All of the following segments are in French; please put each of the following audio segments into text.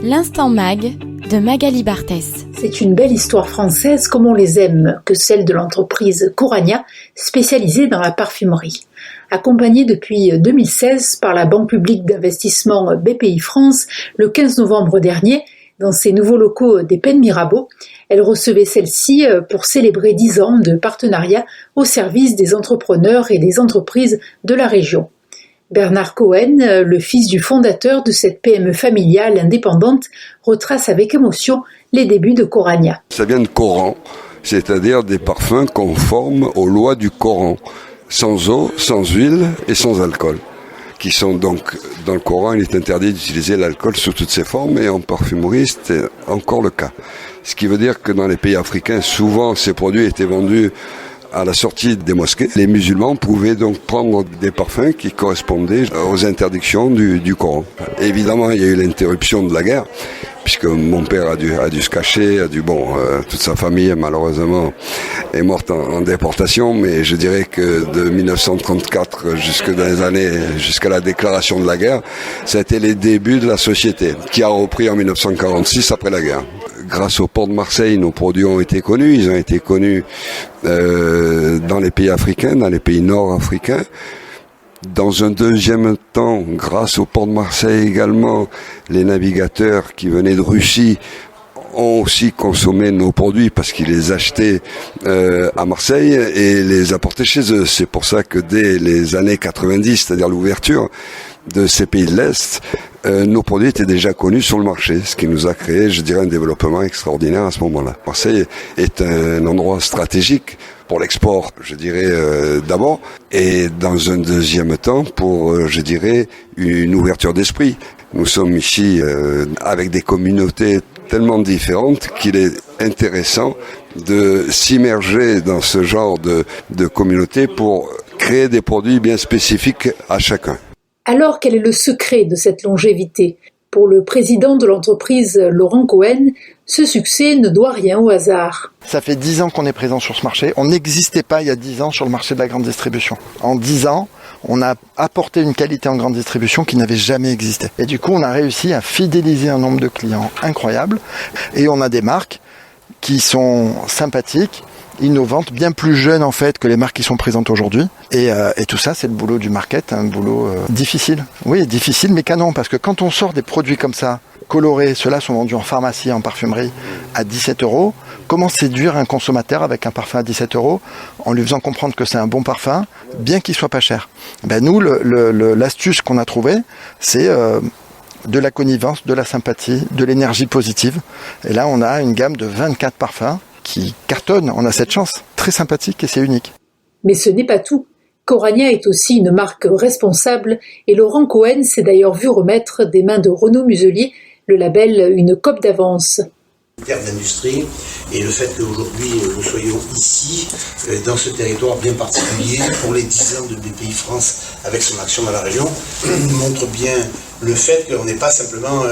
L'Instant Mag de Magali Barthès. C'est une belle histoire française comme on les aime, que celle de l'entreprise Coragna, spécialisée dans la parfumerie. Accompagnée depuis 2016 par la Banque publique d'investissement BPI-France, le 15 novembre dernier, dans ses nouveaux locaux des Pennes Mirabeau, elle recevait celle-ci pour célébrer 10 ans de partenariat au service des entrepreneurs et des entreprises de la région. Bernard Cohen, le fils du fondateur de cette PME familiale indépendante, retrace avec émotion les débuts de Coragna. Ça vient de Coran, c'est-à-dire des parfums conformes aux lois du Coran, sans eau, sans huile et sans alcool. Qui sont donc, dans le Coran, il est interdit d'utiliser l'alcool sous toutes ses formes, et en parfumerie, c'est encore le cas. Ce qui veut dire que dans les pays africains, souvent, ces produits étaient vendus à la sortie des mosquées. Les musulmans pouvaient donc prendre des parfums qui correspondaient aux interdictions du Coran. Évidemment, il y a eu l'interruption de la guerre, puisque mon père a dû se cacher, toute sa famille malheureusement est morte en déportation, mais je dirais que de 1934 jusqu'à la déclaration de la guerre, ça a été les débuts de la société, qui a repris en 1946 après la guerre. Grâce au port de Marseille, nos produits ont été connus. Ils ont été connus dans les pays africains, dans les pays nord-africains. Dans un deuxième temps, grâce au port de Marseille également, les navigateurs qui venaient de Russie ont aussi consommé nos produits parce qu'ils les achetaient à Marseille et les apportaient chez eux. C'est pour ça que dès les années 90, c'est-à-dire l'ouverture de ces pays de l'Est, nos produits étaient déjà connus sur le marché, ce qui nous a créé, je dirais, un développement extraordinaire à ce moment-là. Marseille est un endroit stratégique pour l'export, je dirais, d'abord, et dans un deuxième temps pour, je dirais, une ouverture d'esprit. Nous sommes ici avec des communautés tellement différentes qu'il est intéressant de s'immerger dans ce genre de communauté pour créer des produits bien spécifiques à chacun. Alors, quel est le secret de cette longévité ? Pour le président de l'entreprise, Laurent Cohen, ce succès ne doit rien au hasard. Ça fait 10 ans qu'on est présent sur ce marché. On n'existait pas il y a 10 ans sur le marché de la grande distribution. En 10 ans, on a apporté une qualité en grande distribution qui n'avait jamais existé. Et du coup, on a réussi à fidéliser un nombre de clients incroyable. Et on a des marques qui sont sympathiques, innovantes, bien plus jeunes en fait que les marques qui sont présentes aujourd'hui. Et tout ça, c'est le boulot du market, un boulot difficile. Oui, difficile, mais canon, parce que quand on sort des produits comme ça, colorés, ceux-là sont vendus en pharmacie, en parfumerie, à 17 €. Comment séduire un consommateur avec un parfum à 17 € en lui faisant comprendre que c'est un bon parfum, bien qu'il soit pas cher. Nous, l'astuce qu'on a trouvée, c'est de la connivence, de la sympathie, de l'énergie positive. Et là, on a une gamme de 24 parfums qui cartonne, on a cette chance, très sympathique et c'est unique. Mais ce n'est pas tout. Coragna est aussi une marque responsable et Laurent Cohen s'est d'ailleurs vu remettre des mains de Renaud Muselier le label Une Cope d'avance. Terre d'industrie et le fait qu'aujourd'hui nous soyons ici dans ce territoire bien particulier pour les 10 ans de BPI France avec son action dans la région montre bien le fait qu'on n'est pas simplement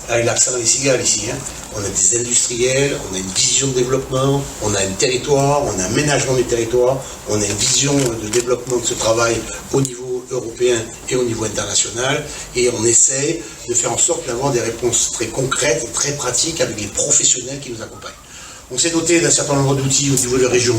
avec l'accent dans les cigales ici. On a des industriels, on a une vision de développement, on a un territoire, on a un aménagement du territoire, on a une vision de développement de ce travail au niveau européen et au niveau international, et on essaie de faire en sorte d'avoir des réponses très concrètes et très pratiques avec les professionnels qui nous accompagnent. On s'est doté d'un certain nombre d'outils au niveau de la région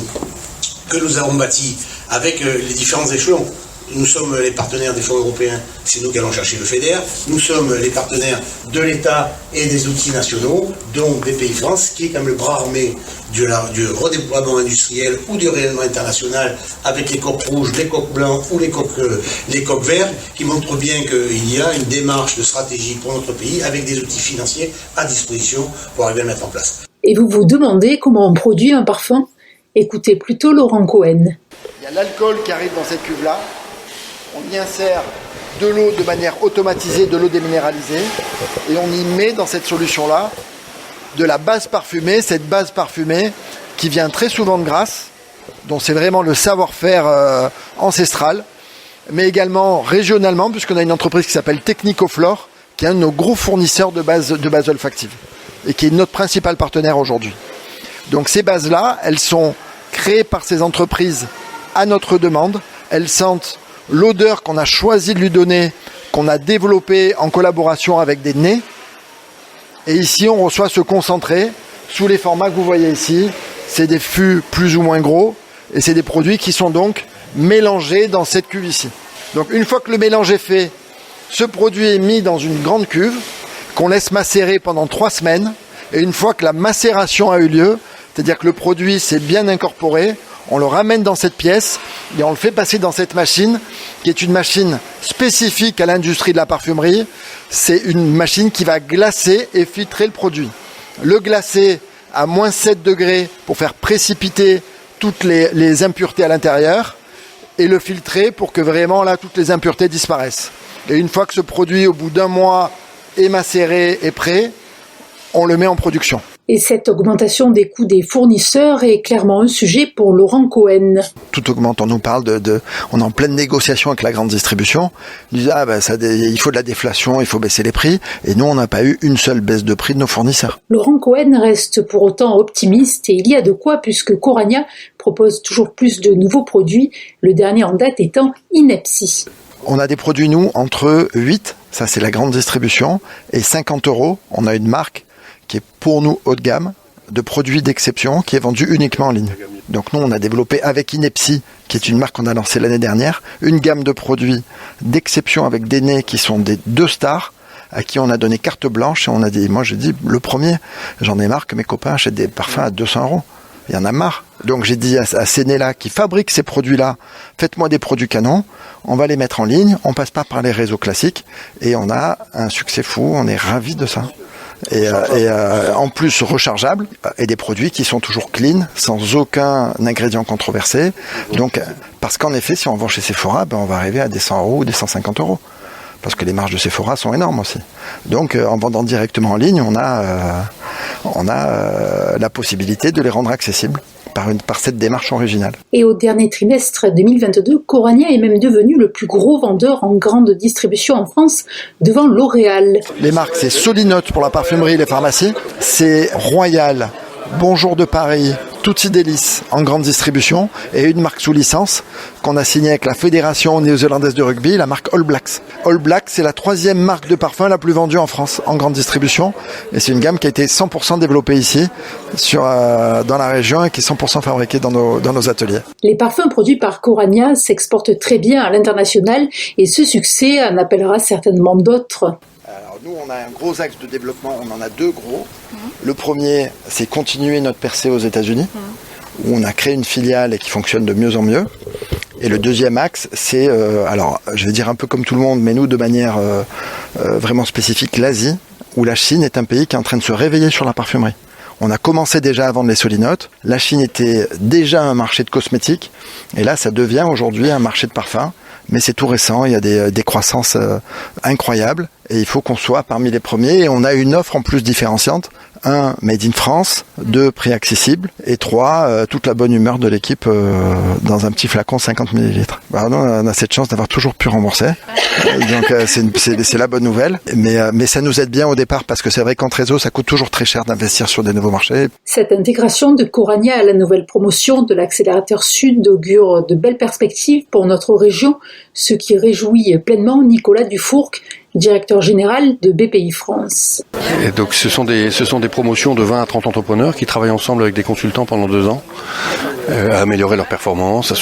que nous avons bâtis avec les différents échelons. Nous sommes les partenaires des fonds européens, c'est nous qui allons chercher le FEDER. Nous sommes les partenaires de l'État et des outils nationaux, dont BPI France, qui est comme le bras armé du redéploiement industriel ou du rayonnement international avec les coques rouges, les coques blancs ou les coques vertes, qui montrent bien qu'il y a une démarche de stratégie pour notre pays avec des outils financiers à disposition pour arriver à mettre en place. Et vous vous demandez comment on produit un parfum ? Écoutez plutôt Laurent Cohen. Il y a l'alcool qui arrive dans cette cuve-là. On y insère de l'eau de manière automatisée, de l'eau déminéralisée, et on y met dans cette solution-là de la base parfumée, cette base parfumée qui vient très souvent de Grasse, dont c'est vraiment le savoir-faire ancestral, mais également régionalement, puisqu'on a une entreprise qui s'appelle Technicoflore, qui est un de nos gros fournisseurs de bases olfactives, et qui est notre principal partenaire aujourd'hui. Donc ces bases-là, elles sont créées par ces entreprises à notre demande, elles sentent l'odeur qu'on a choisi de lui donner, qu'on a développée en collaboration avec des nez, Et ici, on reçoit ce concentré sous les formats que vous voyez ici. C'est des fûts plus ou moins gros et c'est des produits qui sont donc mélangés dans cette cuve ici. Donc une fois que le mélange est fait, ce produit est mis dans une grande cuve qu'on laisse macérer pendant 3 semaines. Et une fois que la macération a eu lieu, c'est-à-dire que le produit s'est bien incorporé, on le ramène dans cette pièce et on le fait passer dans cette machine qui est une machine spécifique à l'industrie de la parfumerie. C'est une machine qui va glacer et filtrer le produit. Le glacer à moins 7 degrés pour faire précipiter toutes les impuretés à l'intérieur et le filtrer pour que vraiment là toutes les impuretés disparaissent. Et une fois que ce produit au bout d'1 mois est macéré et prêt, on le met en production. Et cette augmentation des coûts des fournisseurs est clairement un sujet pour Laurent Cohen. Tout augmente, on nous parle on est en pleine négociation avec la grande distribution. Ils disent il faut de la déflation, il faut baisser les prix. Et nous, on n'a pas eu une seule baisse de prix de nos fournisseurs. Laurent Cohen reste pour autant optimiste et il y a de quoi puisque Coragna propose toujours plus de nouveaux produits, le dernier en date étant Inepsi. On a des produits, nous, entre 8, ça c'est la grande distribution, et 50 €. On a une marque qui est pour nous haut de gamme, de produits d'exception, qui est vendue uniquement en ligne. Donc nous, on a développé avec Inepsi, qui est une marque qu'on a lancée l'année dernière, une gamme de produits d'exception avec des nez qui sont des 2 stars, à qui on a donné carte blanche, et on a dit, moi j'ai dit, le premier, j'en ai marre que mes copains achètent des parfums à 200 €. Il y en a marre. Donc j'ai dit à ces nez-là qui fabriquent ces produits-là, faites-moi des produits canons, on va les mettre en ligne, on passe pas par les réseaux classiques, et on a un succès fou, on est ravis de ça. Et en plus rechargeables, et des produits qui sont toujours clean, sans aucun ingrédient controversé. Donc, parce qu'en effet, si on vend chez Sephora, on va arriver à des 100 € ou des 150 €. Parce que les marges de Sephora sont énormes aussi. Donc, en vendant directement en ligne, on a la possibilité de les rendre accessibles par cette démarche originale. Et au dernier trimestre 2022, Coragna est même devenu le plus gros vendeur en grande distribution en France, devant L'Oréal. Les marques, c'est Solinote pour la parfumerie et les pharmacies, c'est Royal, Bonjour de Paris, Tutti Délices en grande distribution, et une marque sous licence qu'on a signée avec la Fédération néo-zélandaise de rugby, la marque All Blacks. All Blacks, c'est la 3e marque de parfum la plus vendue en France en grande distribution, et c'est une gamme qui a été 100% développée ici, dans la région, et qui est 100% fabriquée dans nos ateliers. Les parfums produits par Coragna s'exportent très bien à l'international, et ce succès en appellera certainement d'autres. Alors nous, on a un gros axe de développement, on en a 2 gros. Le premier, c'est continuer notre percée aux États-Unis, où on a créé une filiale et qui fonctionne de mieux en mieux. Et le deuxième axe, c'est, alors je vais dire un peu comme tout le monde, mais nous de manière vraiment spécifique, l'Asie, où la Chine est un pays qui est en train de se réveiller sur la parfumerie. On a commencé déjà à vendre les solinotes, la Chine était déjà un marché de cosmétiques, et là ça devient aujourd'hui un marché de parfums. Mais c'est tout récent, il y a des croissances incroyables et il faut qu'on soit parmi les premiers. Et on a une offre en plus différenciante. 1, made in France, 2, prix accessible, et 3, toute la bonne humeur de l'équipe dans un petit flacon 50 ml. Non, on a cette chance d'avoir toujours pu rembourser, donc c'est la bonne nouvelle, mais ça nous aide bien au départ parce que c'est vrai qu'en trésor ça coûte toujours très cher d'investir sur des nouveaux marchés. Cette intégration de Coragna à la nouvelle promotion de l'accélérateur Sud augure de belles perspectives pour notre région, ce qui réjouit pleinement Nicolas Dufourcq, directeur général de BPI France. Et donc ce sont des promotions de 20 à 30 entrepreneurs qui travaillent ensemble avec des consultants pendant 2 ans à améliorer leur performance,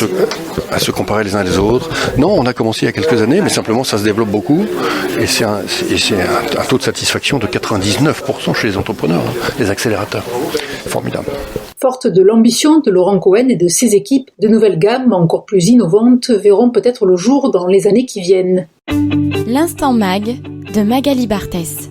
à se comparer les uns les autres. Non, on a commencé il y a quelques années, mais simplement ça se développe beaucoup et c'est un taux de satisfaction de 99% chez les entrepreneurs, les accélérateurs. Formidable. Forte de l'ambition de Laurent Cohen et de ses équipes, de nouvelles gammes encore plus innovantes verront peut-être le jour dans les années qui viennent. L'Instant Mag de Magali Barthès.